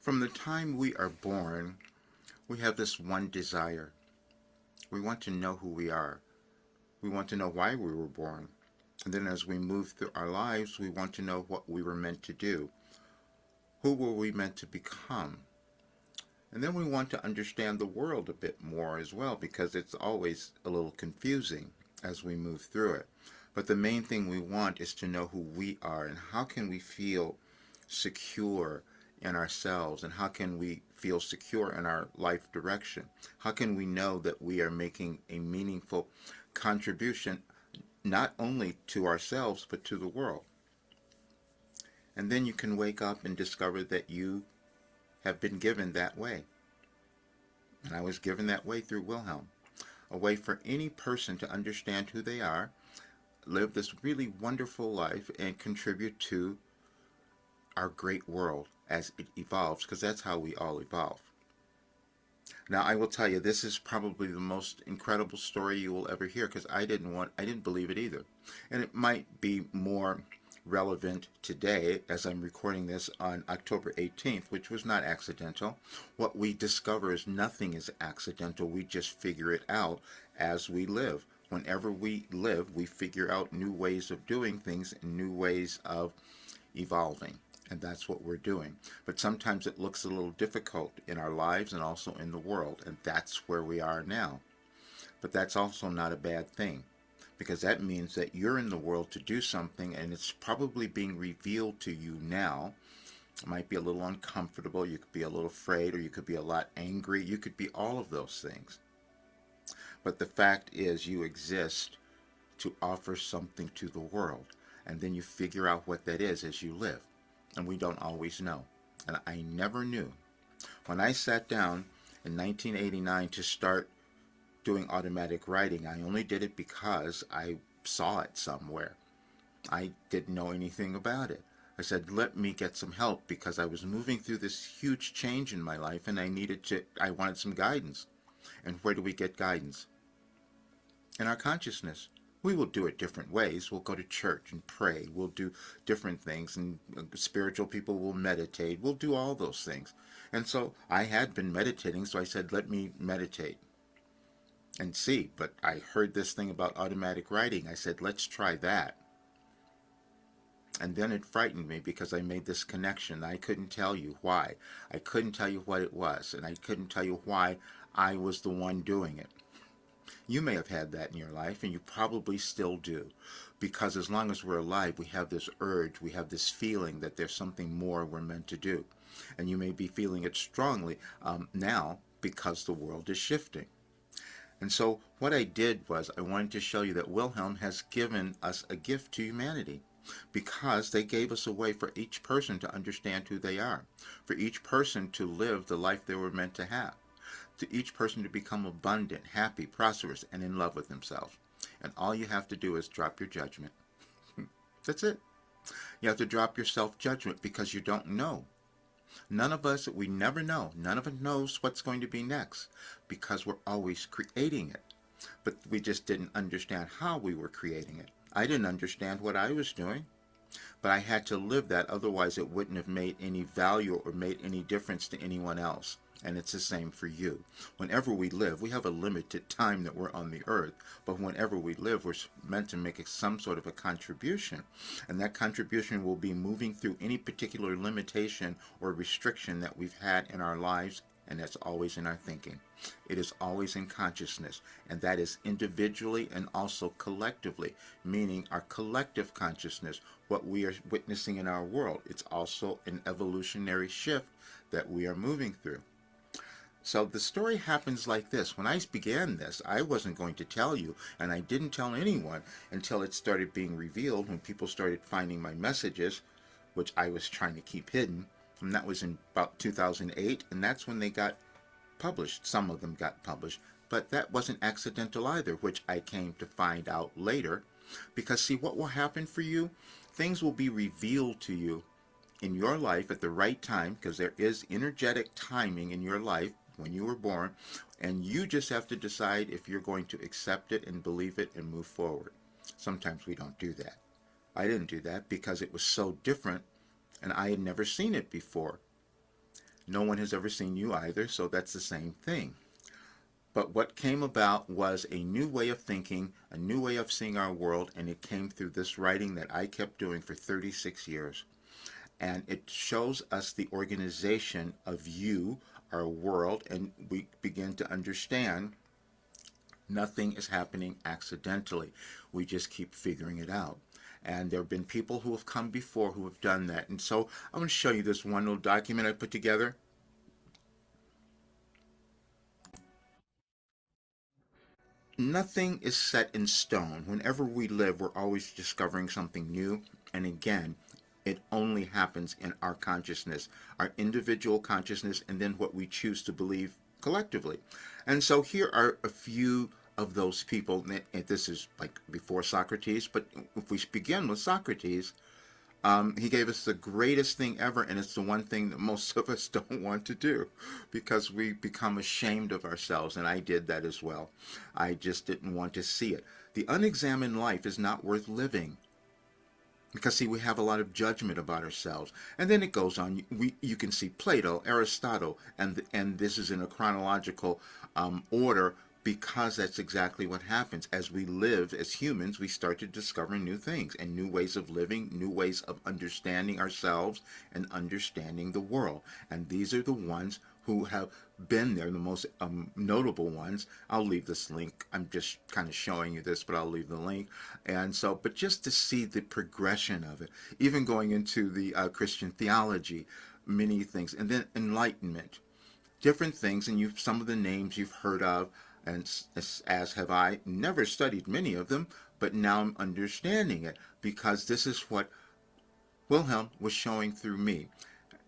From the time we are born, we have this one desire. We want to know who we are. We want to know why we were born. And then as we move through our lives, we want to know what we were meant to do. Who were we meant to become? And then we want to understand the world a bit more as well, because it's always a little confusing as we move through it. But the main thing we want is to know who we are and how can we feel secure in ourselves, and how can we feel secure in our life direction? How can we know that we are making a meaningful contribution not only to ourselves but to the world? And then you can wake up and discover that you have been given that way. And I was given that way through Wilhelm. A way for any person to understand who they are, live this really wonderful life, and contribute to our great world as it evolves, because that's how we all evolve. Now, I will tell you, this is probably the most incredible story you will ever hear, because I didn't believe it either. And it might be more relevant today as I'm recording this on October 18th, which was not accidental. What we discover is nothing is accidental. We just figure it out as we live. Whenever we live, we figure out new ways of doing things and new ways of evolving. And that's what we're doing. But sometimes it looks a little difficult in our lives and also in the world. And that's where we are now. But that's also not a bad thing, because that means that you're in the world to do something, and it's probably being revealed to you now. It might be a little uncomfortable. You could be a little afraid, or you could be a lot angry. You could be all of those things. But the fact is, you exist to offer something to the world. And then you figure out what that is as you live. And we don't always know. And I never knew. When I sat down in 1989 to start doing automatic writing, I only did it because I saw it somewhere. I didn't know anything about it. I said, let me get some help, because I was moving through this huge change in my life, and I wanted some guidance. And where do we get guidance? In our consciousness. We will do it different ways. We'll go to church and pray. We'll do different things, and spiritual people will meditate. We'll do all those things. And so I had been meditating, so I said, let me meditate and see. But I heard this thing about automatic writing. I said, let's try that. And then it frightened me, because I made this connection. I couldn't tell you why. I couldn't tell you what it was, and I couldn't tell you why I was the one doing it. You may have had that in your life, and you probably still do, because as long as we're alive, we have this urge, we have this feeling that there's something more we're meant to do. And you may be feeling it strongly now, because the world is shifting. And so what I did was I wanted to show you that Wilhelm has given us a gift to humanity, because they gave us a way for each person to understand who they are, for each person to live the life they were meant to have, to each person to become abundant, happy, prosperous, and in love with themselves. And all you have to do is drop your judgment. That's it. You have to drop your self-judgment, because you don't know. None of us, we never know. None of us knows what's going to be next, because we're always creating it. But we just didn't understand how we were creating it. I didn't understand what I was doing, but I had to live that. Otherwise, it wouldn't have made any value or made any difference to anyone else. And it's the same for you. Whenever we live, we have a limited time that we're on the earth, but whenever we live, we're meant to make some sort of a contribution. And that contribution will be moving through any particular limitation or restriction that we've had in our lives, and that's always in our thinking. It is always in consciousness, and that is individually and also collectively, meaning our collective consciousness, what we are witnessing in our world. It's also an evolutionary shift that we are moving through. So the story happens like this. When I began this, I wasn't going to tell you, and I didn't tell anyone until it started being revealed, when people started finding my messages, which I was trying to keep hidden. And that was in about 2008, and that's when they got published. Some of them got published, but that wasn't accidental either, which I came to find out later. Because see, what will happen for you? Things will be revealed to you in your life at the right time, because there is energetic timing in your life when you were born, and you just have to decide if you're going to accept it and believe it and move forward. Sometimes we don't do that. I didn't do that because it was so different, and I had never seen it before. No one has ever seen you either, so that's the same thing. But what came about was a new way of thinking, a new way of seeing our world, and it came through this writing that I kept doing for 36 years. And it shows us the organization of you, our world, and we begin to understand nothing is happening accidentally. We just keep figuring it out. And there have been people who have come before who have done that. And so I'm going to show you this one little document I put together. Nothing is set in stone. Whenever we live, we're always discovering something new. And again, it only happens in our consciousness, our individual consciousness, and then what we choose to believe collectively. And so here are a few of those people, and this is like before Socrates, but if we begin with Socrates, he gave us the greatest thing ever, and it's the one thing that most of us don't want to do because we become ashamed of ourselves, and I did that as well. I just didn't want to see it. The unexamined life is not worth living. Because, see, we have a lot of judgment about ourselves. And then it goes on. You can see Plato, Aristotle, and this is in a chronological order because that's exactly what happens. As we live as humans, we start to discover new things and new ways of living, new ways of understanding ourselves and understanding the world. And these are the ones who have been there, the most notable ones. I'll leave this link. I'm just kind of showing you this, but I'll leave the link. And so, but just to see the progression of it, even going into the Christian theology, many things, and then Enlightenment, different things, and some of the names you've heard of, and as have I. Never studied many of them, but now I'm understanding it because this is what Wilhelm was showing through me.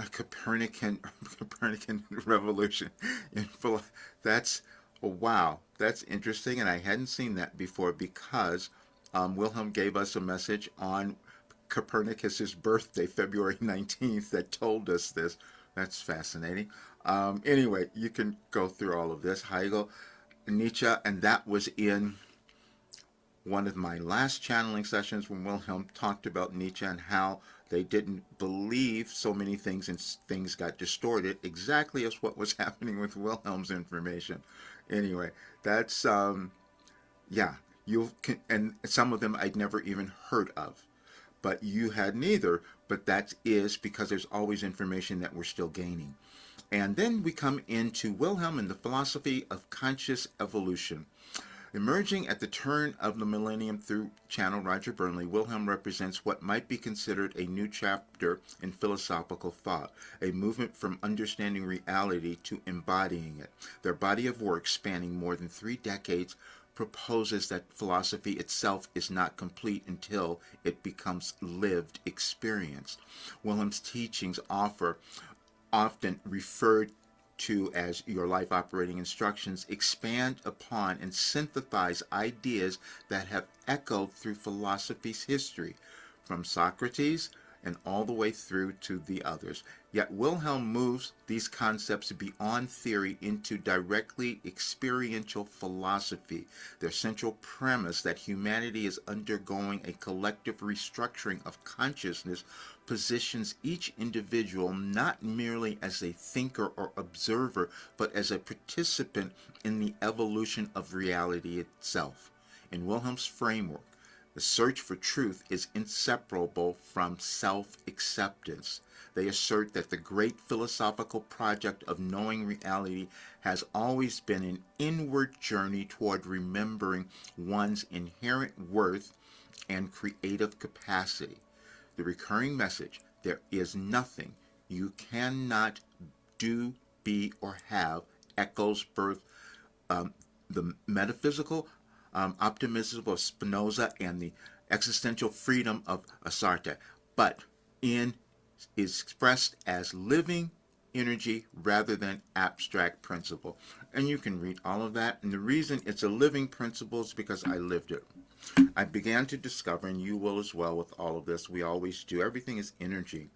A Copernican revolution. That's, oh, wow, that's interesting, and I hadn't seen that before because Wilhelm gave us a message on Copernicus's birthday, February 19th, that told us this. That's fascinating. Anyway, you can go through all of this. Hegel, Nietzsche, and that was in one of my last channeling sessions when Wilhelm talked about Nietzsche and how they didn't believe so many things and things got distorted, exactly as what was happening with Wilhelm's information. Anyway, that's, yeah, and some of them I'd never even heard of, but you had neither, but that is because there's always information that we're still gaining. And then we come into Wilhelm and the philosophy of conscious evolution. Emerging at the turn of the millennium through Channel Roger Burnley, Wilhelm represents what might be considered a new chapter in philosophical thought, a movement from understanding reality to embodying it. Their body of work, spanning more than 3 decades, proposes that philosophy itself is not complete until it becomes lived experience. Wilhelm's teachings often referred to as your life operating instructions, expand upon and synthesize ideas that have echoed through philosophy's history, from Socrates and all the way through to the others. Yet Wilhelm moves these concepts beyond theory into directly experiential philosophy. Their central premise that humanity is undergoing a collective restructuring of consciousness positions each individual not merely as a thinker or observer, but as a participant in the evolution of reality itself. In Wilhelm's framework, the search for truth is inseparable from self-acceptance. They assert that the great philosophical project of knowing reality has always been an inward journey toward remembering one's inherent worth and creative capacity. The recurring message, there is nothing you cannot do, be, or have, echoes birth the metaphysical optimism of Spinoza and the existential freedom of Sartre, but is expressed as living energy rather than abstract principle. And you can read all of that. And the reason it's a living principle is because I lived it. I began to discover, and you will as well with all of this, we always do, everything is energy.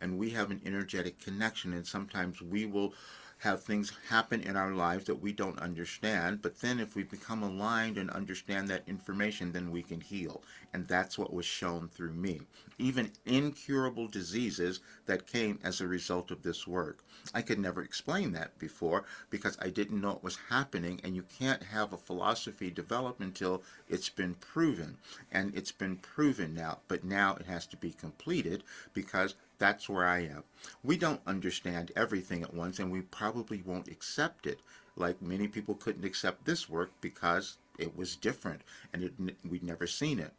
And we have an energetic connection, and sometimes we will have things happen in our lives that we don't understand, but then if we become aligned and understand that information, then we can heal. And that's what was shown through me. Even incurable diseases that came as a result of this work. I could never explain that before because I didn't know it was happening, and you can't have a philosophy develop until it's been proven. And it's been proven now, but now it has to be completed because that's where I am. We don't understand everything at once, and we probably won't accept it. Like many people couldn't accept this work because it was different and we'd never seen it.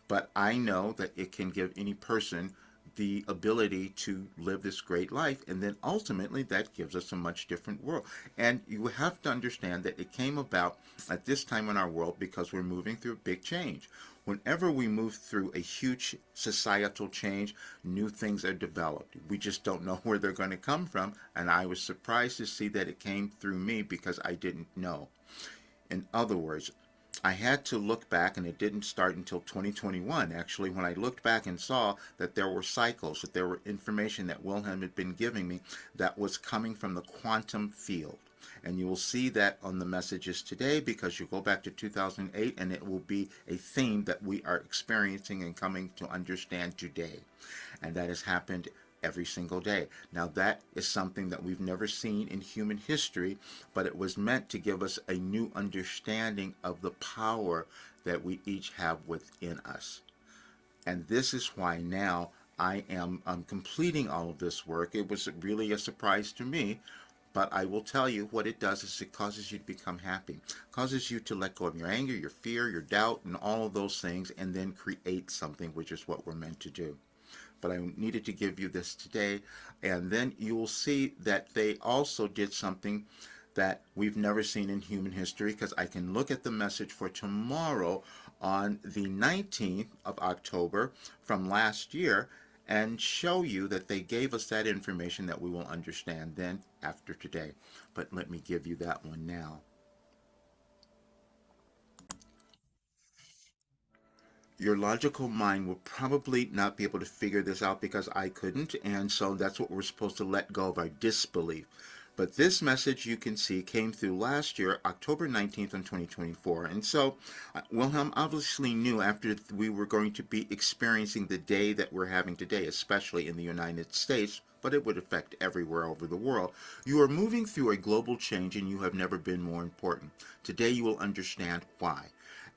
But I know that it can give any person the ability to live this great life, and then ultimately that gives us a much different world. And you have to understand that it came about at this time in our world because we're moving through a big change. Whenever we move through a huge societal change, new things are developed. We just don't know where they're going to come from, and I was surprised to see that it came through me because I didn't know. In other words, I had to look back, and it didn't start until 2021, actually, when I looked back and saw that there were cycles, that there were information that Wilhelm had been giving me that was coming from the quantum field. And you will see that on the messages today because you go back to 2008 and it will be a theme that we are experiencing and coming to understand today. And that has happened every single day. Now that is something that we've never seen in human history, but it was meant to give us a new understanding of the power that we each have within us. And this is why now I am completing all of this work. It was really a surprise to me, but I will tell you what it does is it causes you to become happy. It causes you to let go of your anger, your fear, your doubt, and all of those things, and then create something, which is what we're meant to do. But I needed to give you this today, and then you will see that they also did something that we've never seen in human history, because I can look at the message for tomorrow on the 19th of October from last year and show you that they gave us that information that we will understand then after today. But let me give you that one now. Your logical mind will probably not be able to figure this out because I couldn't, and so that's what we're supposed to let go of, our disbelief. But this message, you can see, came through last year, October 19th in 2024. And so Wilhelm obviously knew after we were going to be experiencing the day that we're having today, especially in the United States, but it would affect everywhere over the world. You are moving through a global change, and you have never been more important. Today you will understand why.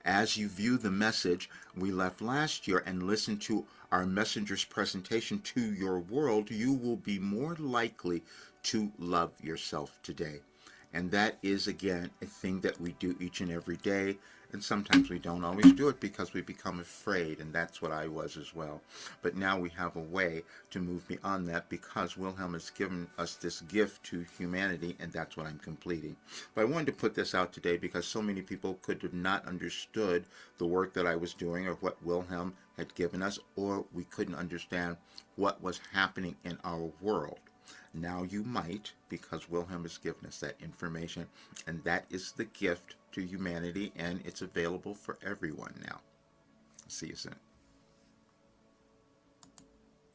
As you view the message we left last year and listen to our messenger's presentation to your world, you will be more likely to love yourself today. And that is, again, a thing that we do each and every day. And sometimes we don't always do it because we become afraid, and that's what I was as well. But now we have a way to move beyond that because Wilhelm has given us this gift to humanity, and that's what I'm completing. But I wanted to put this out today because so many people could have not understood the work that I was doing or what Wilhelm had given us, or we couldn't understand what was happening in our world. Now you might, because Wilhelm has given us that information, and that is the gift to humanity, and it's available for everyone now. See you soon.